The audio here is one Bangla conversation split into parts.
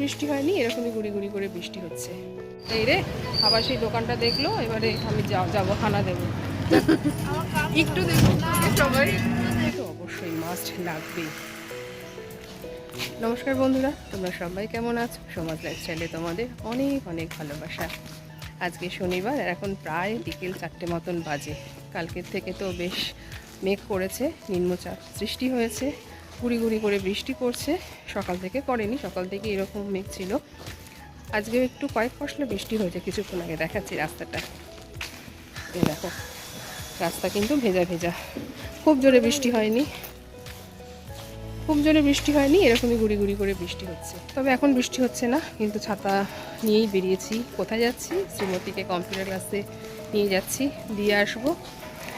বৃষ্টি হয়নি, এরকমই গুড়ি গুড়ি করে বৃষ্টি হচ্ছে। এই রে, আবার সেই দোকানটা দেখলো, এবারে আমি যাবো খানা দেবো। একটু দেখুন সবাই, তো অবশ্যই মাস্ট লাগবেই। নমস্কার বন্ধুরা, তোমরা সবাই কেমন আছো? সমাজ লাইফস্টাইলে তোমাদের অনেক অনেক ভালোবাসা। আজকে শনিবার, এখন প্রায় বিকেল 4টে মতন বাজে। কালকের থেকে তো বেশ মেঘ করেছে, নিম্নচাপ সৃষ্টি হয়েছে, গুড়ি গুড়ি করে বৃষ্টি পড়ছে। সকাল থেকে পড়েনি, সকাল থেকে এরকম মেঘ ছিল। আজকে একটু কয়েক পশলা বৃষ্টি হয়েছে কিছুক্ষণ আগে, দেখাচ্ছি রাস্তাটা। এই দেখো, রাস্তা কিন্তু ভেজা ভেজা, খুব জোরে বৃষ্টি হয়নি, এরকমই গুড়ি গুড়ি করে বৃষ্টি হচ্ছে। তবে এখন বৃষ্টি হচ্ছে না, কিন্তু ছাতা নিয়েই বেরিয়েছি। কোথায় যাচ্ছি? শ্রীমতীকে কম্পিউটার ক্লাসে নিয়ে যাচ্ছি, দিয়ে আসবো,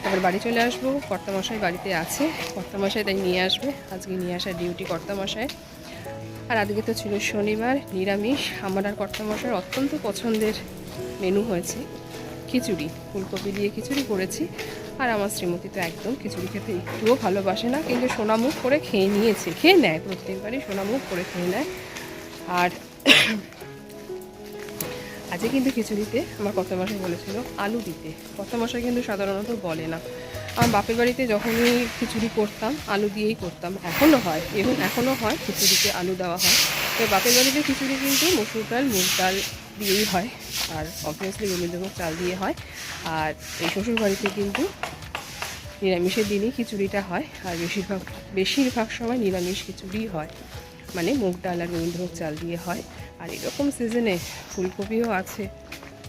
তারপর বাড়ি চলে আসবো। কর্তামশাই বাড়িতে আছে, কর্তামশাই তাই নিয়ে আসবে, আজকে নিয়ে আসার ডিউটি কর্তামশাই। আর আজকে তো ছিল শনিবার, নিরামিষ। আমার আর কর্তামশাইয়ের অত্যন্ত পছন্দের মেনু হয়েছে খিচুড়ি, ফুলকপি দিয়ে খিচুড়ি করেছি। আর আমার শ্রীমতী তো একদম খিচুড়ি খেতে একটুও ভালোবাসে না, কিন্তু সোনামুখ করে খেয়ে নেয়, প্রত্যেকবারই সোনামুখ করে খেয়ে নেয়। আর আজকে কিন্তু খিচুড়িতে আমার কর্তামশাই বলেছিল আলু দিতে। কর্তামশাই কিন্তু সাধারণত বলে না। আমার বাপের বাড়িতে যখনই খিচুড়ি করতাম আলু দিয়েই করতাম, এখনও হয় খিচুড়িতে আলু দেওয়া হয়। তো বাপের বাড়িতে খিচুড়ি কিন্তু মসুর ডাল, মুগ ডাল দিয়েই হয়, আর অবভিয়াসলি গোবিন্দভোগ চাল দিয়ে হয়। আর এই শ্বশুর বাড়িতে কিন্তু নিরামিষের দিনই খিচুড়িটা হয়, আর বেশিরভাগ সময় নিরামিষ খিচুড়ি হয়, মানে মুগ ডাল আর গোবিন্দভোগ চাল দিয়ে হয়। আর এরকম সিজনে ফুলকপিও আছে,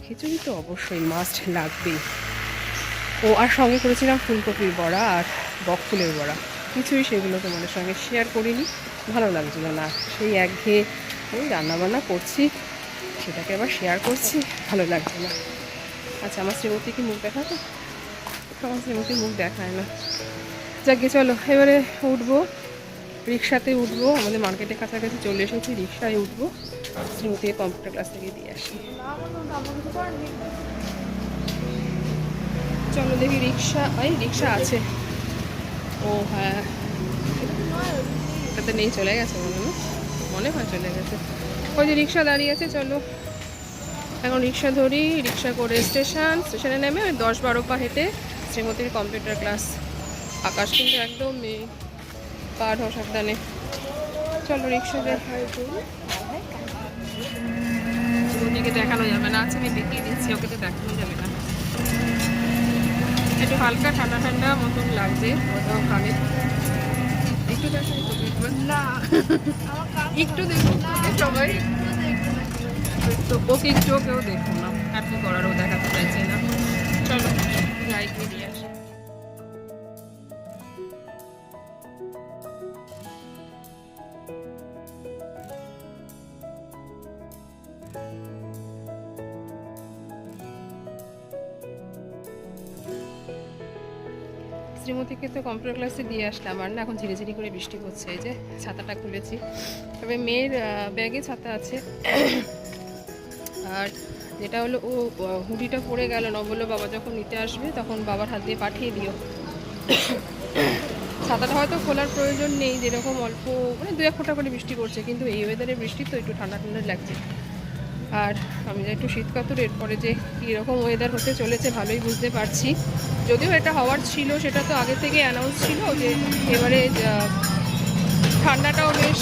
খিচুড়ি তো অবশ্যই মাস্ট লাগবেই। আর সঙ্গে করেছিলাম ফুলকপির বড়া আর বকফুলের বড়া। কিছুই সেগুলো তোমাদের সঙ্গে শেয়ার করিনি, ভালো লাগছিল না। সেই একঘেয়ে ওই রান্নাবান্না করছি, সেটাকে আবার শেয়ার করছি, ভালো লাগছে না। আচ্ছা, আমার শ্রীমতী কি মুখ দেখাতো? আমার শ্রীমতী মুখ দেখায় না। যাকে চলো, এবারে উঠবো, রিক্সাতে উঠবো। আমাদের মার্কেটের কাছাকাছি চলে এসেছি, রিক্সায় উঠবো, শ্রীমতীকে কম্পিউটার ক্লাস থেকে দিয়ে আসি। চলো দেখি, রিক্সা আছে। ও হ্যাঁ, এটাতে নেই, চলে গেছে মনে হয় চলে গেছে। ওই যে রিক্সা দাঁড়িয়ে আছে, চলো এখন রিক্সা ধরি। রিক্সা করে স্টেশনে নেমে ওই 10-12 পা হেঁটে শ্রীমতীর কম্পিউটার ক্লাস। আকাশ কিন্তু একদম পার হওয়া সাবধানে। চলো রিক্সা শ্রীমতীকে দেখানো যাবে না, আছে আমি দেখিয়ে দিচ্ছি, ওকে তো দেখানো যাবে না। একটু হালকা ঠান্ডা ঠান্ডা মতন লাগছে, কানে একটু একটু দেখুন সবাই, তো ওকে একটু কেউ দেখুন না, আর কি করার, ও দেখাতে চাইছে না। চলো যাই, বেরিয়ে আসি। শ্রীমতীকে তো কম্পিউটার ক্লাসে দিয়ে আসলাম, আর না এখন ঝিরিঝিরি করে বৃষ্টি পড়ছে। এই যে ছাতাটা খুলেছি, তবে মেয়ের ব্যাগে ছাতা আছে। আর যেটা হলো, ও হুডিটা পড়ে গেল না, বললো বাবা যখন নিতে আসবে তখন বাবার হাত দিয়ে পাঠিয়ে দিও। ছাতাটা হয়তো খোলার প্রয়োজন নেই, যেরকম অল্প মানে 2-1 ফোঁটা করে বৃষ্টি পড়ছে, কিন্তু এই ওয়েদারে বৃষ্টি তো একটু ঠান্ডা ঠান্ডা লাগছে। আর আমি যা একটু শীতকাতুর, এরপরে যে কীরকম ওয়েদার হতে চলেছে ভালোই বুঝতে পারছি। যদিও এটা হওয়ার ছিল, সেটা তো আগে থেকে অ্যানাউন্স ছিল যে এবারে ঠান্ডাটাও বেশ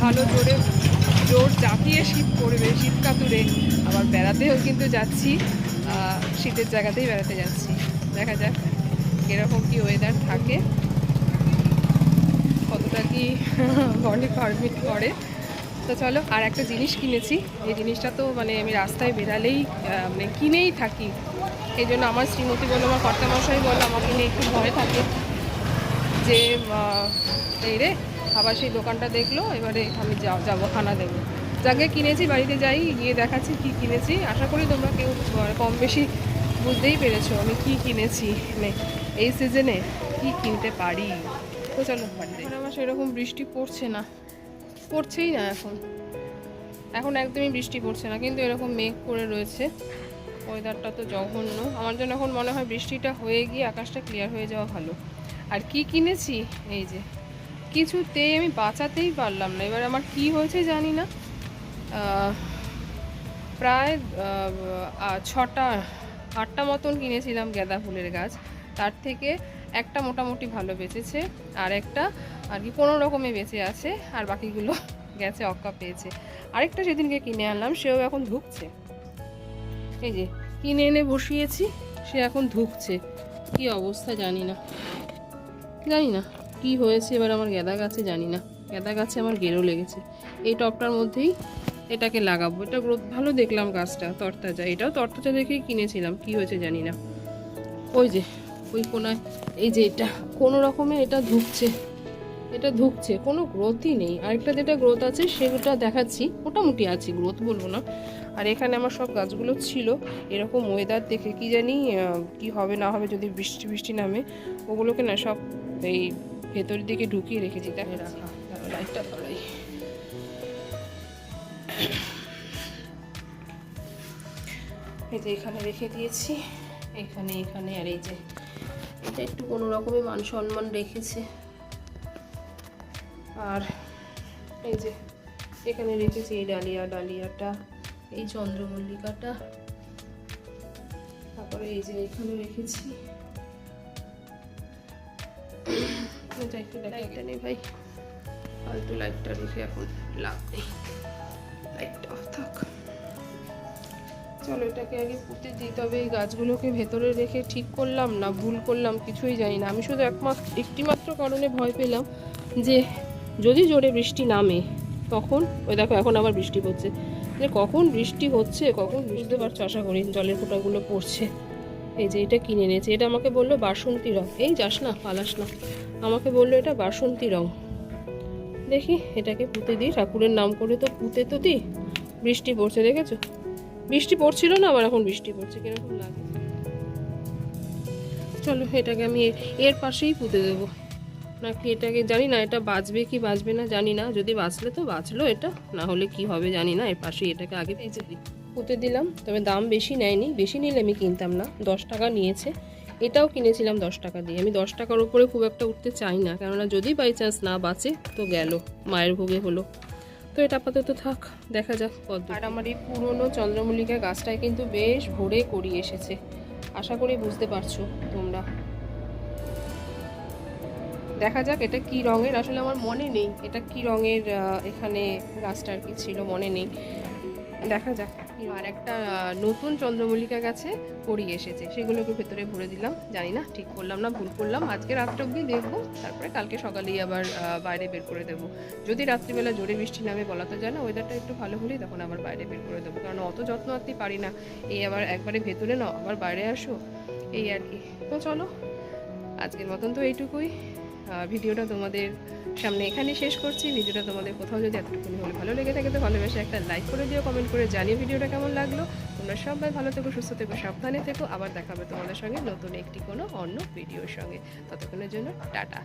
ভালো জোর চাপিয়ে শীত পড়বে, শীতকাতুরে। আবার বেড়াতেও কিন্তু যাচ্ছি, শীতের জায়গাতেই বেড়াতে যাচ্ছি। দেখা যাক এরকম কি ওয়েদার থাকে, কতটা কি বডি পারমিট করে। তো চলো, আর একটা জিনিস কিনেছি, এই জিনিসটা তো মানে আমি রাস্তায় বেরালেই মানে কিনেই থাকি। এই জন্য আমার শ্রীমতী বলো, আমার কর্তামশাই বলো, আমাকে নিয়ে একটু ভয় থাকে যে এই রে, আবার সেই দোকানটা দেখলো, এবারে আমি যাবো খানা দেবো। যাকে কিনেছি, বাড়িতে যাই, গিয়ে দেখাচ্ছি কি কিনেছি। আশা করি তোমরা কেউ কম বেশি বুঝতেই পেরেছো আমি কি কিনেছি, মানে এই সিজনে কি কিনতে পারি। তো চলো বাড়িতে। আমার সেরকম বৃষ্টি পড়ছেই না এখন একদমই বৃষ্টি পড়ছে না, কিন্তু এরকম মেঘ করে রয়েছে। ওয়েদারটা তো জঘন্য। আমার জন্য এখন মনে হয় বৃষ্টিটা হয়ে গিয়ে আকাশটা ক্লিয়ার হয়ে যাওয়া ভালো। আর কি কিনেছি, এই যে কিছুতেই আমি বাঁচাতেই পারলাম না। এবার আমার কি হয়েছে জানি না, প্রায় 6-8টা মতন কিনেছিলাম গাঁদা ফুলের গাছ, তার থেকে একটা মোটামুটি ভালো বেঁচেছে, আর একটা আর কি কোনো রকমে বেঁচে আছে, আর বাকিগুলো গেছে অক্কা পেয়েছে। আরেকটা সেদিনকে কিনে আনলাম, সেও এখন ধুকছে। এই যে কিনে এনে বসিয়েছি, সে এখন ধুকছে। কি অবস্থা জানি না কি হয়েছে এবার আমার গাঁদা গাছে, জানি না। গাঁদা গাছে আমার গেরো লেগেছে। এই টবটার মধ্যেই এটাকে লাগাবো। এটা গ্রোথ ভালো দেখলাম, গাছটা তরতাজা, এটাও তরতাজা দেখেই কিনেছিলাম। কি হয়েছে জানি না। ওই যে ওই কোনায়, এই যে এটা কোনো রকমে এটা ধুকছে, কোনো গ্রোথই নেই। আরেকটা যেটা গ্রোথ আছে সেটা দেখাচ্ছি, মোটামুটি আছে, গ্রোথ বলবো না। আর এখানে আমার সব গাছগুলো ছিল, এরকম ওয়েদার দেখে কি জানি কি হবে না হবে, যদি বৃষ্টি নামে ওগুলোকে না সব এই ভেতরের দিকে ঢুকিয়ে রেখেছি। দেখে রাখা, লাইটটা ধরাই। এই যে এখানে রেখে দিয়েছি, এখানে আর এই যে এটা একটু কোনো রকমে মান সম্মান রেখেছে। আর এই যে এখানে রেখেছি এই ডালিয়াটা, এই চন্দ্রমল্লিকাটা, তারপরে এই যে এখানে রেখেছি। এটা একটু লাইটটা নেই ভাই, ফালতু লাইটটা রেখে এখন লাভ নেই, লাইটটা অফ থাক। চলো এটাকে আগে পুঁতে দিই। তবে এই গাছগুলোকে ভেতরে রেখে ঠিক করলাম না ভুল করলাম কিছুই জানি না। আমি শুধু একটিমাত্র কারণে ভয় পেলাম যে যদি জোরে বৃষ্টি নামে তখন, ওই দেখো এখন আবার বৃষ্টি পড়ছে, যে কখন বৃষ্টি হচ্ছে, কখন বুঝতে পারছো, আশা করি জলের ফোঁটাগুলো পড়ছে। এই যে এটা কিনে এনেছে, এটা আমাকে বললো বাসন্তী রং। এই যাস না, পালাস না, আমাকে বললো এটা বাসন্তী রং। দেখি এটাকে পুঁতে দিই, ঠাকুরের নাম করে তো পুঁতে তো দিই। বৃষ্টি পড়ছে, দেখেছো? বৃষ্টি পড়ছিল না, আবার এখন বৃষ্টি পড়ছে, কিরকম লাগে। চলো এটাকে আমি এর পাশেই পুঁতে দেবো, নাকি এটাকে জানি না, এটা বাঁচবে কি বাঁচবে না জানি না। যদি বাঁচলে তো বাঁচলো, এটা না হলে কি হবে জানি না। এর পাশেই এটাকে আগে পুঁতে দিলাম। তবে দাম বেশি নেয়নি, বেশি নিলে আমি কিনতাম না, 10 টাকা নিয়েছে। এটাও কিনেছিলাম 10 টাকা দিয়ে। আমি 10 টাকার উপরে খুব একটা উঠতে চাই না, কেননা যদি বাই চান্স না বাঁচে তো গেল, মায়ের ভোগে হলো। তো এটা আপাতত থাক, দেখা যাক কত। আর আমার এই পুরনো চন্দ্রমল্লিকা গাছটায় কিন্তু বেশ ভরে করি এসেছে, আশা করি বুঝতে পারছো তোমরা। দেখা যাক এটা কি রঙের, আসলে আমার মনে নেই এটা কি রঙের। এখানে গাছটা আর কি ছিল, মনে নেই, দেখা যাক। আর একটা নতুন চন্দ্রমল্লিকা গাছে কড়ি এসেছে, সেগুলোকে ভেতরে ভরে দিলাম। জানি না ঠিক করলাম না ভুল করলাম, আজকে রাত্রে অবধি দেখবো, তারপরে কালকে সকালেই আবার বাইরে বের করে দেবো। যদি রাত্রিবেলা জোরে বৃষ্টি নামে বলা তো যায় না, ওয়েদারটা একটু ভালো হলেই তখন আবার বাইরে বের করে দেবো, কারণ অত যত্ন আত্মি পারি না। এই আবার একবারে ভেতরে নাও, আবার বাইরে আসো, এই আর কি। তো চলো আজকের মতন তো এইটুকুই। ভিডিওটা তোমাদের সামনে এখানে শেষ করছি। ভিডিওটা তোমাদের কোথাও যদি এতটুকুনি হলে ভালো লেগে থাকে তো ভালোবেসে একটা লাইক করে দিও, কমেন্ট করে জানিও ভিডিওটা কেমন লাগলো। তোমরা সবাই ভালো থেকো, সুস্থ থেকো, সাবধানে থেকো। আবার দেখা হবে তোমাদের সঙ্গে নতুন একটি কোনো অন্য ভিডিওর সঙ্গে। ততক্ষণের জন্য টাটা।